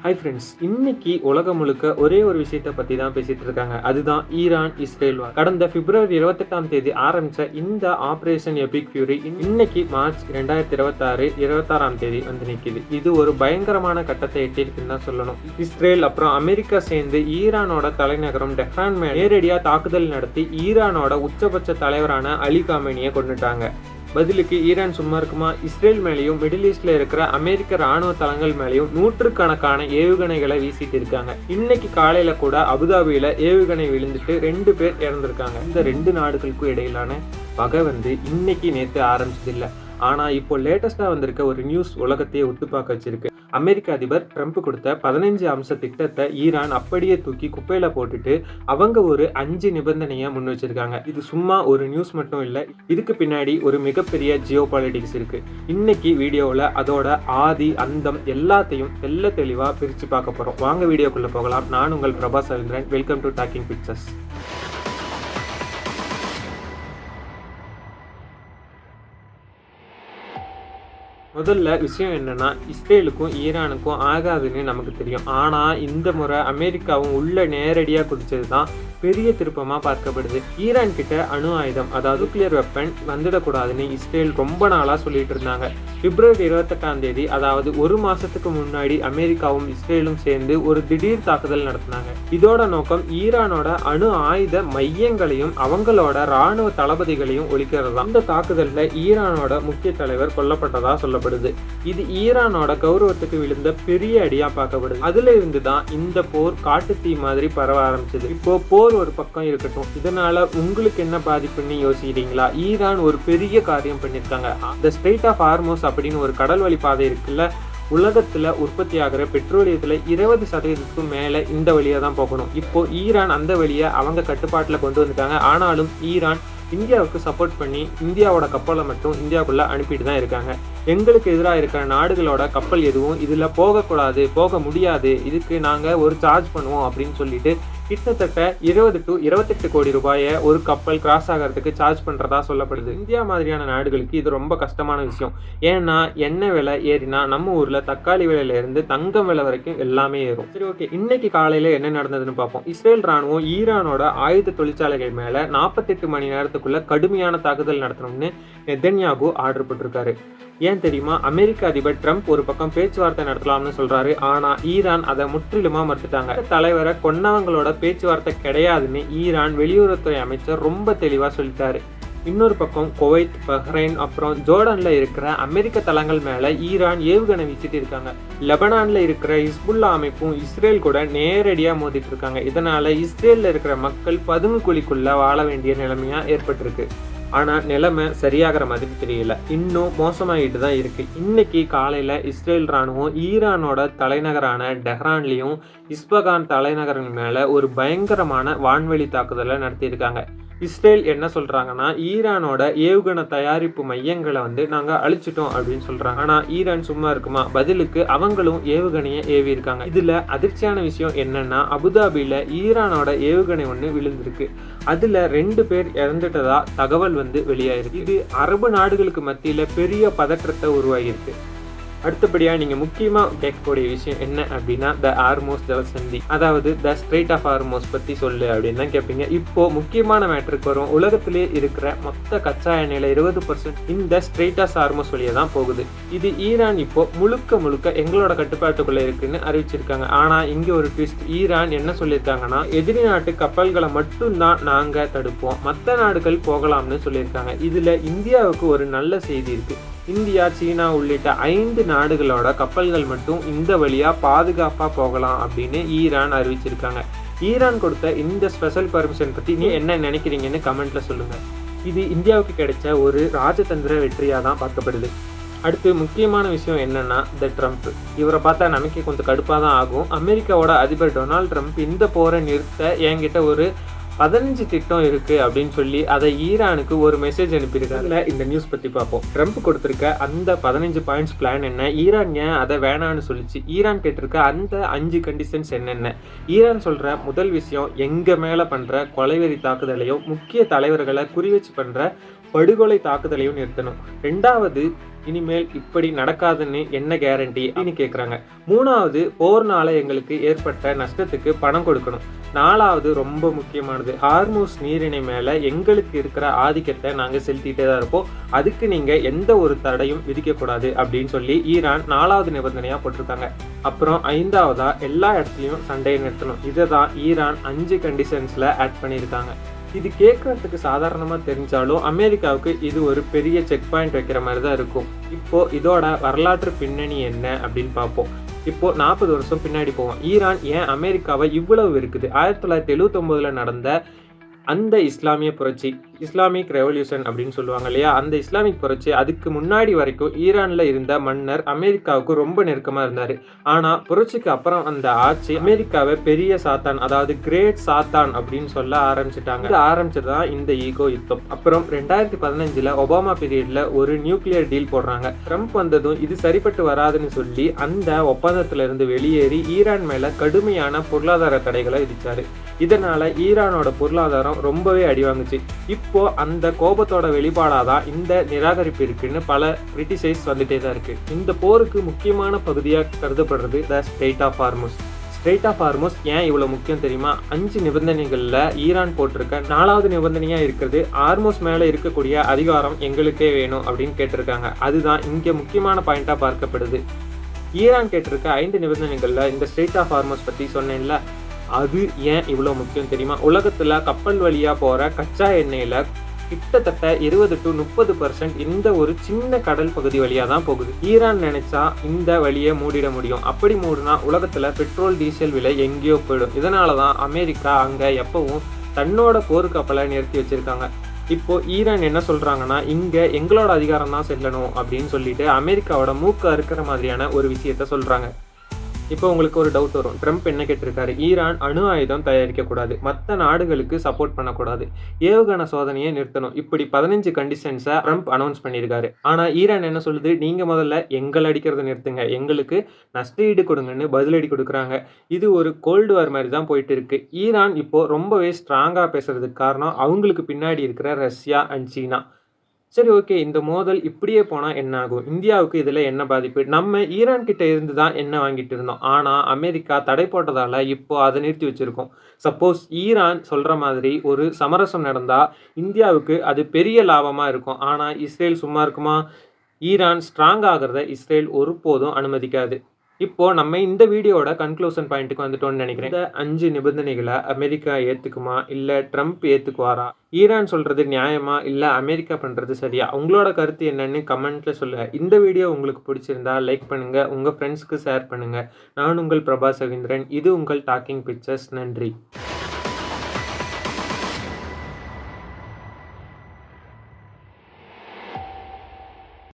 Hi friends, இன்னைக்கு உலகம் முழுக்க ஒரே ஒரு விஷயத்தை பற்றி தான் பேசிட்டு இருக்காங்க. அதுதான் ஈரான் இஸ்ரேல் வார். கடந்த பிப்ரவரி 28 ஆரம்பிச்ச இந்த ஆபரேஷன் எபிக் ஃபியூரி இன்னைக்கு மார்ச் 2026 26 வந்து நிற்கிது. இது ஒரு பயங்கரமான கட்டத்தை எட்டிருக்குன்னு தான் சொல்லணும். இஸ்ரேல் அப்புறம் அமெரிக்கா சேர்ந்து ஈரானோட தலைநகரம் டெஹ்ரான் மேல நேரடியாக தாக்குதல் நடத்தி ஈரானோட உச்சபட்ச தலைவரான அலி காமேனியை கொண்டுட்டாங்க. பதிலுக்கு ஈரான் சும்மா இருக்குமா? இஸ்ரேல் மேலேயும் மிடில் ஈஸ்ட்ல இருக்கிற அமெரிக்க ராணுவ தளங்கள் மேலேயும் நூற்றுக்கணக்கான ஏவுகணைகளை வீசிட்டு இருக்காங்க. இன்னைக்கு காலையில கூட அபுதாபியில ஏவுகணை விழுந்துட்டு 2 பேர் இறந்திருக்காங்க. இந்த 2 நாடுகளுக்கும் இடையிலான பகை இன்னைக்கு நேற்று ஆரம்பிச்சது இல்லை. ஆனா இப்போ லேட்டஸ்டா வந்திருக்க ஒரு நியூஸ் உலகத்தையே ஒத்து பார்க்க வச்சிருக்கு. அமெரிக்க அதிபர் ட்ரம்ப் கொடுத்த 15 அம்ச திட்டத்தை ஈரான் அப்படியே தூக்கி குப்பையில போட்டுட்டு அவங்க ஒரு 5 நிபந்தனையை முன் வச்சிருக்காங்க. இது சும்மா ஒரு நியூஸ் மட்டும் இல்லை, இதுக்கு பின்னாடி ஒரு மிகப்பெரிய ஜியோ பாலிட்டிக்ஸ் இருக்கு. இன்னைக்கு வீடியோவில் அதோட ஆதி அந்தம் எல்லாத்தையும் தெல்ல தெளிவா பிரிச்சு பார்க்க போறோம். வாங்க வீடியோக்குள்ள போகலாம். நான் உங்கள் Prabhas Ravindran. Welcome to docking pictures. முதல்ல விஷயம் என்னன்னா, இஸ்ரேலுக்கும் ஈரானுக்கும் ஆகாதுன்னு நமக்கு தெரியும். ஆனா இந்த முறை அமெரிக்காவும் உள்ள நேரடியாக குடிச்சது தான் பெரிய திருப்பமா பார்க்கப்படுது. ஈரான் கிட்ட அணு ஆயுதம், அதாவது நியூக்ளியர் வெப்பன் வந்துடக்கூடாதுன்னு இஸ்ரேல் ரொம்ப நாளா சொல்லிட்டு இருந்தாங்க. பிப்ரவரி 28 அதாவது ஒரு மாசத்துக்கு முன்னாடி அமெரிக்காவும் இஸ்ரேலும் சேர்ந்து ஒரு திடீர் தாக்குதல் நடத்தினாங்க. இதோட நோக்கம் ஈரானோட அணு ஆயுத மையங்களையும் அவங்களோட ராணுவ தளபதிகளையும் ஒழிக்கிறது தான். இந்த தாக்குதல்ல ஈரானோட முக்கிய தலைவர் கொல்லப்பட்டதா சொல்லப்படுது. இது ஈரானோட கௌரவத்துக்கு விழுந்த பெரிய அடியா பார்க்கப்படுது. அதுல இருந்து தான் இந்த போர் காட்டு தீ மாதிரி பரவ ஆரம்பிச்சது. இப்போ போர் ஒரு பக்கம் இருக்கட்டும், இதனால உங்களுக்கு என்ன பாதிப்புன்னு யோசிக்கிறீங்களா? ஈரான் ஒரு பெரிய காரியம் பண்ணிருக்காங்க. த ஸ்ட்ரெய்ட் ஆஃப் ஹார்மோஸ் அப்படின்னு ஒரு கடல் வழி பாதை இருக்குல்ல, உலகத்துல உற்பத்தி ஆகிற பெட்ரோலியத்துல 20% மேல இந்த வழியா தான் போகணும். இப்போ ஈரான் அந்த வழியை அவங்க கட்டுப்பாட்டுல கொண்டு வந்துட்டாங்க. ஆனாலும் ஈரான் இந்தியாவுக்கு சப்போர்ட் பண்ணி இந்தியாவோட கப்பலை மட்டும் இந்தியாவுக்குள்ள அனுப்பிட்டு தான் இருக்காங்க. எங்களுக்கு எதிராக இருக்கிற நாடுகளோட கப்பல் எதுவும் இதுல போகக்கூடாது, போக முடியாது, இதுக்கு நாங்க ஒரு சார்ஜ் பண்ணுவோம் அப்படின்னு சொல்லிட்டு கிட்டத்தட்ட 20 to 28 கோடி ரூபாயை ஒரு கப்பல் கிராஸ் ஆகிறதுக்கு சார்ஜ் பண்றதா சொல்லப்படுது. இந்தியா மாதிரியான நாடுகளுக்கு இது ரொம்ப கஷ்டமான விஷயம். ஏன்னா எண்ணெய் விலை ஏறினா நம்ம ஊர்ல தக்காளி விலையில இருந்து தங்கம் விலை வரைக்கும் எல்லாமே ஏறும். சரி, ஓகே, இன்னைக்கு காலையில என்ன நடந்ததுன்னு பார்ப்போம். இஸ்ரேல் ராணுவம் ஈரானோட ஆயுத தொழிற்சாலைகள் மேல 48 மணி நேரத்துக்குள்ள கடுமையான தாக்குதல் நடத்தணும்னு நெதன்யாகு ஆர்டர் போட்டிருக்காரு. ஏன் தெரியுமா? அமெரிக்க அதிபர் ட்ரம்ப் ஒரு பக்கம் பேச்சுவார்த்தை நடத்தலாம்னு சொல்றாரு. ஆனா ஈரான் அதை முற்றிலுமா மறுத்துட்டாங்க. தலைவரை கொன்னவங்களோட பேச்சுவார்த்தை கிடையாதுன்னு ஈரான் வெளியுறவுத்துறை அமைச்சர் ரொம்ப தெளிவா சொல்லிட்டாரு. இன்னொரு பக்கம் குவைத், பஹ்ரைன் அப்புறம் ஜோர்டான்ல இருக்கிற அமெரிக்க தளங்கள் மேல ஈரான் ஏவுகணை வீசிட்டு இருக்காங்க. லெபனான்ல இருக்கிற ஹிஸ்புல்லா அமைப்பும் இஸ்ரேல் கூட நேரடியா மோதிட்டு இருக்காங்க. இதனால இஸ்ரேல்ல இருக்கிற மக்கள் பதுங்கு குழிக்குள்ள வாழ வேண்டிய நிலைமையா ஏற்பட்டிருக்கு. ஆனா நிலைமை சரியாகிற மாதிரி தெரியல, இன்னும் மோசமாகிட்டு தான் இருக்கு. இன்னைக்கு காலையில இஸ்ரேல் ராணுவம் ஈரானோட தலைநகரான டெஹ்ரான்லயும் இஸ்பகான் தலைநகரின் மேல ஒரு பயங்கரமான வான்வெளி தாக்குதலை நடத்தியிருக்காங்க. இஸ்ரேல் என்ன சொல்றாங்கன்னா, ஈரானோட ஏவுகணை தயாரிப்பு மையங்களை நாங்க அழிச்சிட்டோம் அப்படின்னு சொல்றாங்க. ஆனா ஈரான் சும்மா இருக்குமா? பதிலுக்கு அவங்களும் ஏவுகணையை ஏவி இருக்காங்க. இதுல அதிர்ச்சியான விஷயம் என்னன்னா, அபுதாபியில ஈரானோட ஏவுகணை ஒண்ணு விழுந்திருக்கு. அதுல 2 பேர் இறந்துட்டதா தகவல் வெளியாயிருக்கு. இது அரபு நாடுகளுக்கு மத்தியில பெரிய பதற்றத்தை உருவாகியிருக்கு. அடுத்தபடியா நீங்க முக்கியமா கேட்கக்கூடிய விஷயம் என்ன அப்படின்னா, த ஹார்மோஸ் ஜலசந்தி, அதாவது த ஸ்ட்ரெய்ட் ஆஃப் ஹார்மோஸ் பத்தி சொல்லு அப்படின்னு தான் கேட்பீங்க. இப்போ முக்கியமான மேட்டருக்கு வரும். உலகத்திலே இருக்கிற மொத்த கச்சா எண்ணெயில 20% இந்த ஸ்ட்ரெய்ட் ஆஃப் ஹார்மோஸ் வழியா தான் போகுது. இது ஈரான் இப்போ முழுக்க எங்களோட கட்டுப்பாட்டுக்குள்ள இருக்குன்னு அறிவிச்சிருக்காங்க. ஆனா இங்க ஒரு ட்விஸ்ட். ஈரான் என்ன சொல்லியிருக்காங்கன்னா, எதிரி நாட்டு கப்பல்களை மட்டும்தான் நாங்க தடுப்போம், மற்ற நாடுகள் போகலாம்னு சொல்லியிருக்காங்க. இதுல இந்தியாவுக்கு ஒரு நல்ல செய்தி இருக்கு. இந்தியா, சீனா உள்ளிட்ட 5 நாடுகளோட கப்பல்கள் மட்டும் இந்த வழியா பாதுகாப்பா போகலாம் அப்படின்னு ஈரான் அறிவிச்சிருக்காங்க. ஈரான் கொடுத்த இந்த ஸ்பெஷல் பர்மிஷன் பத்தி நீ என்ன நினைக்கிறீங்கன்னு கமெண்ட்ல சொல்லுங்க. இது இந்தியாவுக்கு கிடைச்ச ஒரு ராஜதந்திர வெற்றியா தான் பார்க்கப்படுது. அடுத்து முக்கியமான விஷயம் என்னன்னா, த ட்ரம்ப். இவரை பார்த்தா நமக்கு கொஞ்சம் கடுப்பாக தான் ஆகும். அமெரிக்காவோட அதிபர் டொனால்ட் ட்ரம்ப் இந்த போரை நிறுத்த என்கிட்ட ஒரு 15 திட்டம் இருக்கு அப்படின்னு சொல்லி அதை ஈரானுக்கு ஒரு மெசேஜ் அனுப்பியிருக்காங்க. இந்த நியூஸ் பத்தி பார்ப்போம். ட்ரம்ப் கொடுத்திருக்க அந்த 15 பாயிண்ட்ஸ் பிளான் என்ன, ஈரான் ஏன் அதை வேணான்னு சொல்லிச்சு, ஈரான் கேட்டிருக்க அந்த 5 கண்டிஷன்ஸ் என்னென்ன. ஈரான் சொல்ற முதல் விஷயம், எங்க மேல பண்ற கொலைவெறி தாக்குதலையும் முக்கிய தலைவர்களை குறி வச்சு பண்ற படுகொலை தாக்குதலையும் நிறுத்தணும். 2வது, இனிமேல் இப்படி நடக்காதுன்னு என்ன கேரண்டி அப்படின்னு கேட்குறாங்க. 3வது, போர்னால எங்களுக்கு ஏற்பட்ட நஷ்டத்துக்கு பணம் கொடுக்கணும். 4வது, ரொம்ப முக்கியமானது, ஹார்மூஸ் நீரிணை மேலே எங்களுக்கு இருக்கிற ஆதிக்கத்தை நாங்கள் செலுத்திட்டே தான் இருப்போம். அதுக்கு நீங்கள் எந்த ஒரு தடையும் விதிக்கக்கூடாது அப்படின்னு சொல்லி ஈரான் 4வது நிபந்தனையாக போட்டிருக்காங்க. அப்புறம் 5வதா, எல்லா இடத்துலையும் சண்டையை நிறுத்தணும். இதை தான் ஈரான் 5 கண்டிஷன்ஸில் ஆட் பண்ணியிருக்காங்க. இது கேட்கறதுக்கு சாதாரணமாக தெரிஞ்சாலும் அமெரிக்காவுக்கு இது ஒரு பெரிய செக் பாயிண்ட் வைக்கிற மாதிரி தான் இருக்கும். இப்போ இதோட வரலாற்று பின்னணி என்ன அப்படின்னு பார்ப்போம். இப்போ 40 வருஷம் பின்னாடி போவோம். ஈரான் ஏன் அமெரிக்காவை இவ்வளவு இருக்குது? 1979 நடந்த அந்த இஸ்லாமிய புரட்சி, இஸ்லாமிக் ரெவல்யூஷன் அப்படின்னு சொல்லுவாங்க இல்லையா, அந்த இஸ்லாமிக் புரட்சி அதுக்கு முன்னாடி வரைக்கும் ஈரானில் இருந்த மன்னர் அமெரிக்காவுக்கு ரொம்ப நெருக்கமாக இருந்தார். ஆனால் புரட்சிக்கு அப்புறம் அந்த ஆட்சி அமெரிக்காவை பெரிய சாத்தான், அதாவது கிரேட் சாத்தான் அப்படின்னு சொல்ல ஆரம்பிச்சிட்டாங்க. இது ஆரம்பிச்சது தான் இந்த ஈகோ யுத்தம். அப்புறம் 2015 ஒபாமா பீரியட்ல ஒரு நியூக்ளியர் டீல் போடுறாங்க. ட்ரம்ப் வந்ததும் இது சரிப்பட்டு வராதுன்னு சொல்லி அந்த ஒப்பந்தத்துல இருந்து வெளியேறி ஈரான் மேல கடுமையான பொருளாதார தடைகளை விதிச்சாரு. இதனால ஈரானோட பொருளாதாரம் ரொம்பவே அடிவாங்குச்சு. இப்போ அந்த கோபத்தோட வெளிப்பாடாதான் இந்த நிராகரிப்பு இருக்குன்னு பல கிரிட்டிசைஸ் வந்துட்டே தான் இருக்கு. இந்த போருக்கு முக்கியமான பகுதியாக கருதப்படுறது the strait of Hormuz. Strait of Hormuz ஏன் இவ்வளவு முக்கியம் தெரியுமா? 5 நிபந்தனைகள்ல ஈரான் போட்டிருக்க 4வது நிபந்தனையா இருக்கிறது ஹார்முஸ் மேல இருக்கக்கூடிய அதிகாரம் எங்களுக்கே வேணும் அப்படின்னு கேட்டிருக்காங்க. அதுதான் இங்க முக்கியமான பாயிண்டா பார்க்கப்படுது. ஈரான் கேட்டிருக்க 5 நிபந்தனைகள்ல இந்த ஸ்ட்ரெய்ட் ஆஃப் ஹார்முஸ் பத்தி சொன்னேன்ல, அது ஏன் இவ்வளோ முக்கியம் தெரியுமா? உலகத்தில் கப்பல் வழியாக போகிற கச்சா எண்ணெயில் கிட்டத்தட்ட 20 to 30% இந்த ஒரு சின்ன கடல் பகுதி வழியாக தான் போகுது. ஈரான் நினைச்சா இந்த வழியை மூடிட முடியும். அப்படி மூடினா உலகத்தில் பெட்ரோல் டீசல் விலை எங்கேயோ போயிடும். இதனால தான் அமெரிக்கா அங்கே எப்பவும் தன்னோட போர்க்கப்பலை நிறுத்தி வச்சிருக்காங்க. இப்போ ஈரான் என்ன சொல்றாங்கன்னா, இங்க எங்களோட அதிகாரம் தான் செல்லணும் அப்படின்னு சொல்லிட்டு அமெரிக்காவோட மூக்கு அறுக்கிற மாதிரியான ஒரு விஷயத்த சொல்றாங்க. இப்போ உங்களுக்கு ஒரு டவுட் வரும், ட்ரம்ப் என்ன கேட்டிருக்காரு? ஈரான் அணு ஆயுதம் தயாரிக்கக்கூடாது, மற்ற நாடுகளுக்கு சப்போர்ட் பண்ணக்கூடாது, ஏவுகணை சோதனையை நிறுத்தணும், இப்படி 15 கண்டிஷன்ஸை ட்ரம்ப் அனௌன்ஸ் பண்ணியிருக்காரு. ஆனால் ஈரான் என்ன சொல்லுது? நீங்கள் முதல்ல எங்களை அடிக்கிறத நிறுத்துங்க, எங்களுக்கு நஷ்டஈடு கொடுங்கன்னு பதிலடி கொடுக்குறாங்க. இது ஒரு கோல்டு வார் மாதிரி தான் போயிட்டு இருக்கு. ஈரான் இப்போ ரொம்பவே ஸ்ட்ராங்காக பேசுறதுக்கு காரணம் அவங்களுக்கு பின்னாடி இருக்கிற ரஷ்யா அண்ட் சீனா. சரி, ஓகே, இந்த மோதல் இப்படியே போனால் என்ன ஆகும்? இந்தியாவுக்கு இதில் என்ன பாதிப்பு? நம்ம ஈரான் கிட்ட இருந்து தான் என்ன வாங்கிட்டு இருந்தோம், ஆனால் அமெரிக்கா தடை போட்டதால் இப்போ அதை நிறுத்தி வச்சுருக்கோம். சப்போஸ் ஈரான் சொல்கிற மாதிரி ஒரு சமரசம் நடந்தால் இந்தியாவுக்கு அது பெரிய லாபமாக இருக்கும். ஆனால் இஸ்ரேல் சும்மா இருக்குமா? ஈரான் ஸ்ட்ராங் ஆகிறத இஸ்ரேல் ஒருபோதும் அனுமதிக்காது. இப்போ நம்ம இந்த வீடியோட கன்க்ளூஷன் பாயிண்ட்டுக்கு வந்துட்டோம்னு நினைக்கிறேன். இந்த 5 நிபந்தனைகளை அமெரிக்கா ஏற்றுக்குமா இல்லை ட்ரம்ப் ஏற்றுக்குவாரா? ஈரான் சொல்கிறது நியாயமா இல்லை அமெரிக்கா பண்ணுறது சரியா? உங்களோட கருத்து என்னன்னு கமெண்ட்டில் சொல்லுங்கள். இந்த வீடியோ உங்களுக்கு பிடிச்சிருந்தா லைக் பண்ணுங்கள், உங்கள் ஃப்ரெண்ட்ஸ்க்கு ஷேர் பண்ணுங்கள். நான் உங்கள் பிரபா சவீந்திரன். இது உங்கள் டாக்கிங் பிக்சர்ஸ். நன்றி.